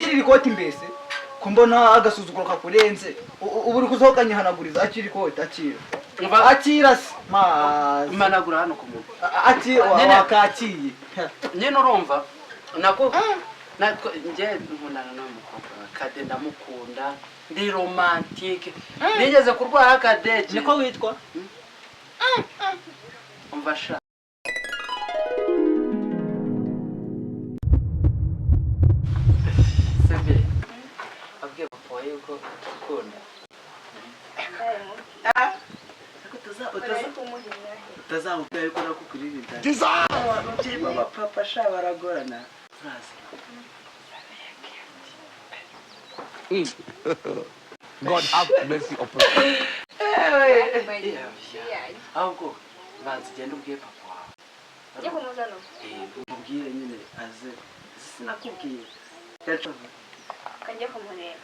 akiri ikoti mbese kumbona agasuzuguro kakurenze uburi kuzohokanye hanaguriza akiri ikoti akira se managura hano kumuntu wakakiye nyene urumva nako nje nkundana n'umukobwa Kade ndamukunda ndi romantique nigeze kurwara Kadege niko witwa umva sha sebe abwiye papa yuko ukunda utazamubwira yuko nakukuririnda ababyeyi b'abapapa sha baragorana God have mercy upon you. ahubwo banza ugenda ubwiye papa wawe njye kumuzana umubwire nyine aze sinakubwiye kajya kumureba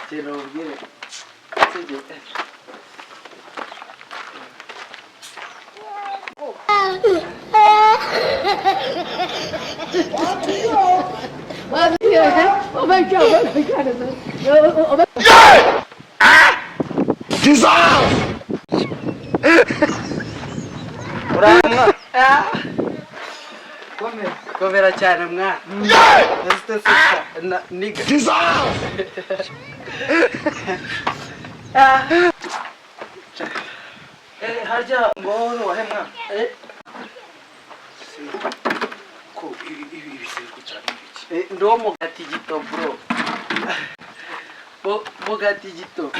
genda umubwire sibyo Oh my God! uramwa komera cyane mwana niga harya ngo wahemwa ko ibi bisiriko cyane iki ndo mugati gito bro mugati gito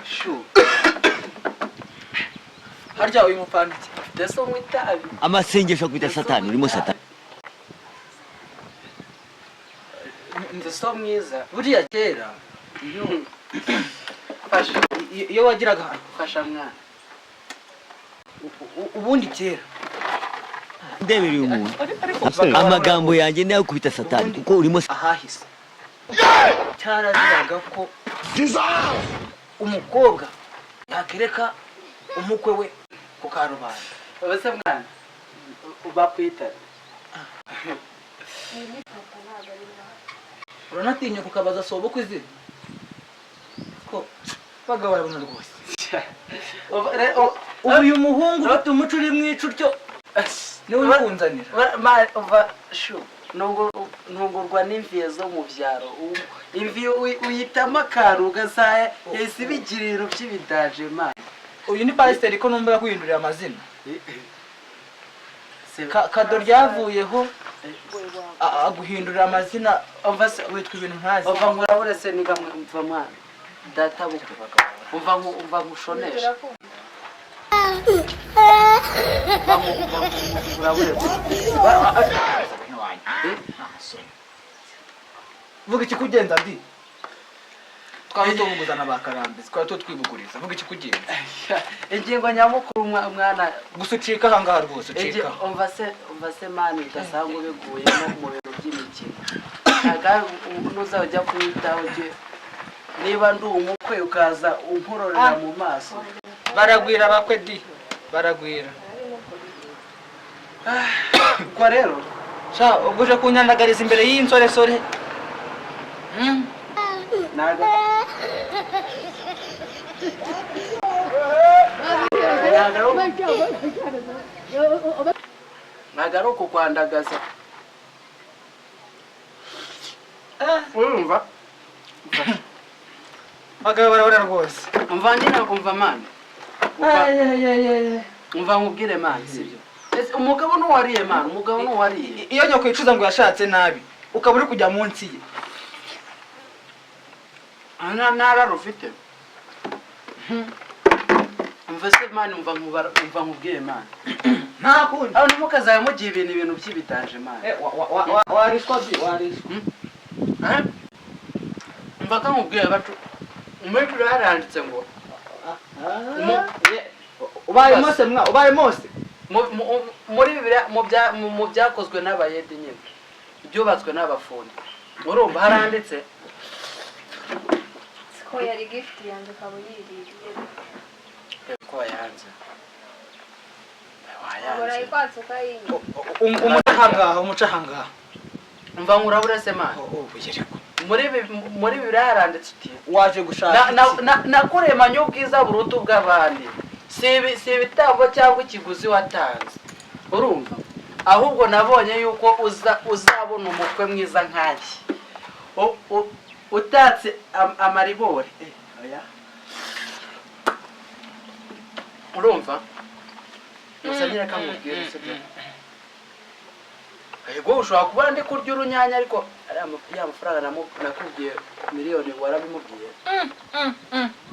shu harya uyu mupandiki deso mwitabi amasengesho kwita satani urimo satani deso mwiza buriya kera iyo wagiraga fasha mwana ubundi kera ndebereye umuntu amagambo yanjye nayo kubita satani kuko urimo ahahise cyaraziraga ko umukobwa yakereka umukwe we ku karubanda bose mwana bakwita uranatinya kukabaza sobo kwizina ko bagabo barabona rwose uyu muhungu ufite umuco uri mwicutyo niwe ukunzanira uva shu ntungurwa n'imviye zo mu byaro imviye uyitamo akaru ugasaya yahise ibigira ibintu by'ibidaje mani uyu ni pasiteri ko numva yakwihindurira amazina kado ryavuyeho aguhindurira amazina witwa ibintu ntazi uva nkurabure se niga mva mwana data bukwe uva nkushonesha vuga ikikugenza ndi twaba tubuguzana bakarambiza twaba tutwibuguriza vuga ikikugenza ingingo nyamukuru mwana gusa ucika ahangaha rwose ucika umva se mani ugasanga ubiguyemo mu bintu by'imikino ntuzajya kuyitaho ujye niba ndi umukwe ukaza unkororera mu maso baragwira bakwe di baragwira ubwo rero sha uguje kunyandagariza imbere y'insoresore naga nagaro kukwandagaza urumva bagabo barabona rwose umva njye nakumva mani umva nkubwire mani sibyo umugabo n'uwariye mani umugabo n'uwariye iyo nyoko yicuza ngo yashatse nabi ukaba uri kujya munsi ye ntarara ufite umva se mani umva nkubwire mani nta kundi aho ntimukazabe mugiye ibintu by'ibitaje mani warishwa bi warishwa umva ko nkubwire bacu muri kuri haranditse ngo ubaye mose mwa ubaye mose muri Bibiliya mu byakozwe n'abayede nyine byubatswe n'abafundi urumva haranditse ko yari gift yanjye kabo yiririye ko yanze barayi kwatsuka yinyo umucahangaha umva nkurabure se mani muri biraranditse uti waje gushaka nakuremanye ubwiza buruta ubw'abandi si ibitambo cyangwa ikiguzi watanze urumva ahubwo nabonye yuko uzabona umukwe mwiza nkanjye utatse amaribori urumva usanyira kamubwira ego ushobora kuba ndi kurya urunyanya ariko ya mafaranga nakubwiye miliyoni warabimubwiye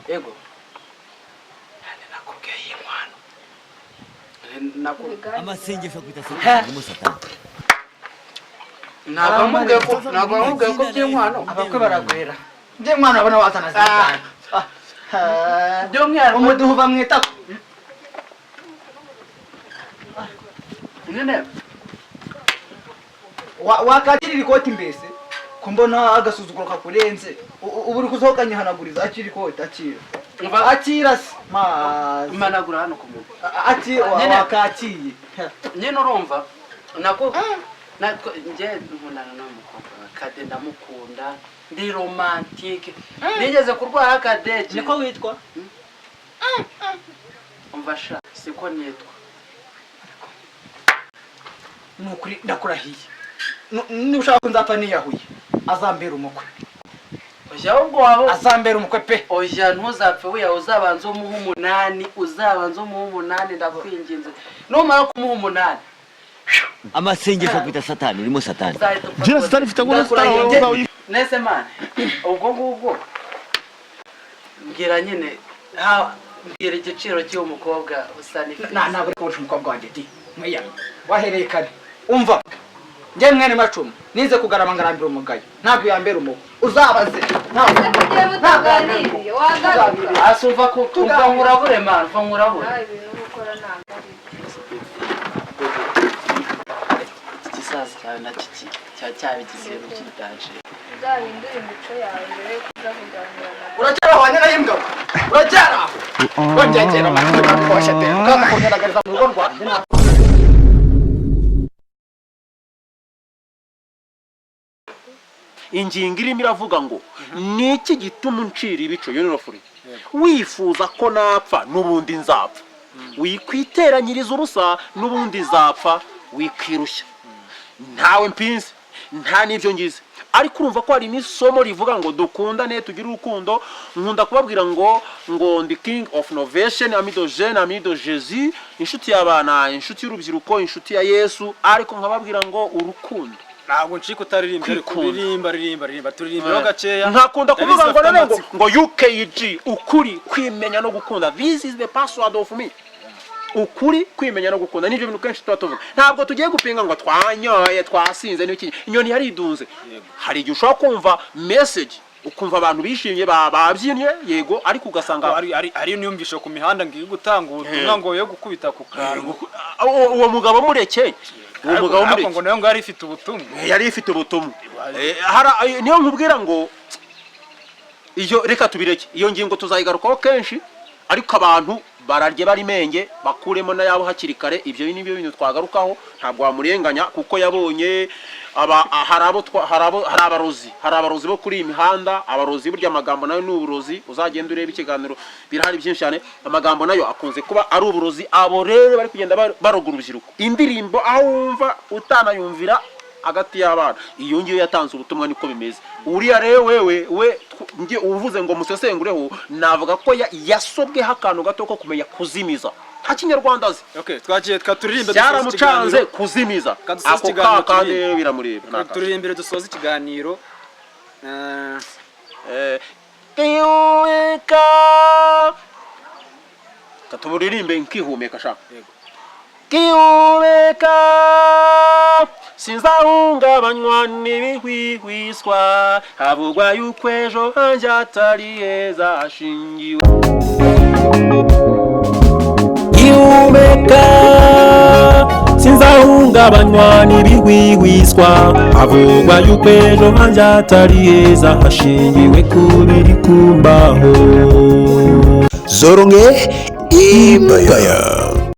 ego nakubwiye inkwano amasengesho kwita satani harimo satani ntabwo namubwiye ko by'inkwano abakwe baragwera by'inkwano abona wazana satani by'umwihariko umuduhu bamwita nene wakakirira ikoti mbese ko mbona agasuzuguro kakurenze ubu uri kusohokanye hanaguriza akiri ikoti akira se managura hano ku muntu wakakiye nyine urumva njye nkundana n'umukobwa Kade ndamukunda ndi romantike nigeze kurwara Kadege niko witwa umva sha siko nitwa nukuri ndakurahiye nushaka kunzapfa niyahuye azambera umukwe oya ubwo wabo azambera umukwe pe oya ntuzapfe wiya uzabanza umuha 8 ndakwinginze numara kumuha 8 amasengesho kwita satani harimo satani Jina satani ifite ngo satani nese man ubwo mbwira nyine mbwira igiciro cy'uwo mukobwa usani ntabwo uri kubona umukobwa wanjye di mwiyame wahereye kare umva njye mwene macumu nize kugarama ngarambira umugayo ntabwo yambera umukwe uzabaze mutaganiriye wagaruka asumva ko umva nkurabure man umva nkurabure ibintu gukora ntabwo ari ikisazi cyawe nacyo cyabigize cyitaje uzahindura imico yawe mbere yo kuza kuganira na uracyara wanyana y'imbwa uracyara wongegera amatwi kakoshe te ukamukunyaragariza mu rugo rwanjye ingingo irimo iravuga ngo niki gituma uncira ibico yonofuri wifuza ko napfa n'ubundi nzapfa wikwiteranyiriza ubusa n'ubundi nzapfa wikwirushya ntawe mpinze nta n'ibyo ngize ariko urumva ko hari n'isomo rivuga ngo dukundane tugire urukundo nkunda kubabwira ngo ndi king of novation amido jeune amido Jesus inshuti y'abana inshuti y'urubyiruko inshuti ya Yesu ariko nkababwira ngo urukundo ntabwo ncika utaririmba ariko ririmba turirimbira gakeya ntakunda kuvuga ngo UKG ukuri kwimenya no gukunda this is the password of me ukuri kwimenya no gukunda nivyo bintu kenshi tuvuga ntabwo tugiye gupinga ngo twanyoye twasinze n'iki inyoni yaridunze hari igihe ushobora kumva message ukumva abantu bishimye babyinye yego ariko ugasanga ari niyumvisho ku mihanda ngiye gutanga ubutumwa ngo yo gukubita ku kantu uwo mugabo murekeye uwo mugabo muri ngo nayo ngari ifite ubutumwa yari ifite ubutumwa niyo nkubwira ngo iyo reka tubireke iyo ngingo tuzayigarukaho kenshi ariko abantu bararye bari menge bakuremo na yabo hakiri kare ibyo nibyo bintu twagarukaho ntabwo wamurenganya kuko yabonye hari abarozi bo kuri imihanda abarozi burya amagambo nayo n'uburozi uzagenda ureba ikiganiro birahari byinshi cyane amagambo nayo akunze kuba ari uburozi abo rero bari kugenda barogura urubyiruko indirimbo aho wumva utanayumvira hagati y'abana iyo ngiyo yatanze ubutumwa niko bimeze uriya rero we ngiye uvuze ngo musesengureho navuga ko yasobweho akantu gato ko kumenya kuzimiza nta kinyarwanda azi twagiye twaturirimbe byaramucanze kuzimiza ako kandi biramureba turirimbire dusoza ikiganiro katuburirimbe nkihumeka shaka kihumeka sinzahungabanywa n'ibihwihwiswa havugwa yuko ejo hanjye atari heza hashingiwe kihumeka sinzahungabanywa n'ibihwihwiswa havugwa yuko ejo hanjye atari heza hashingiwe ku biri kumbaho Zoronge Ibaya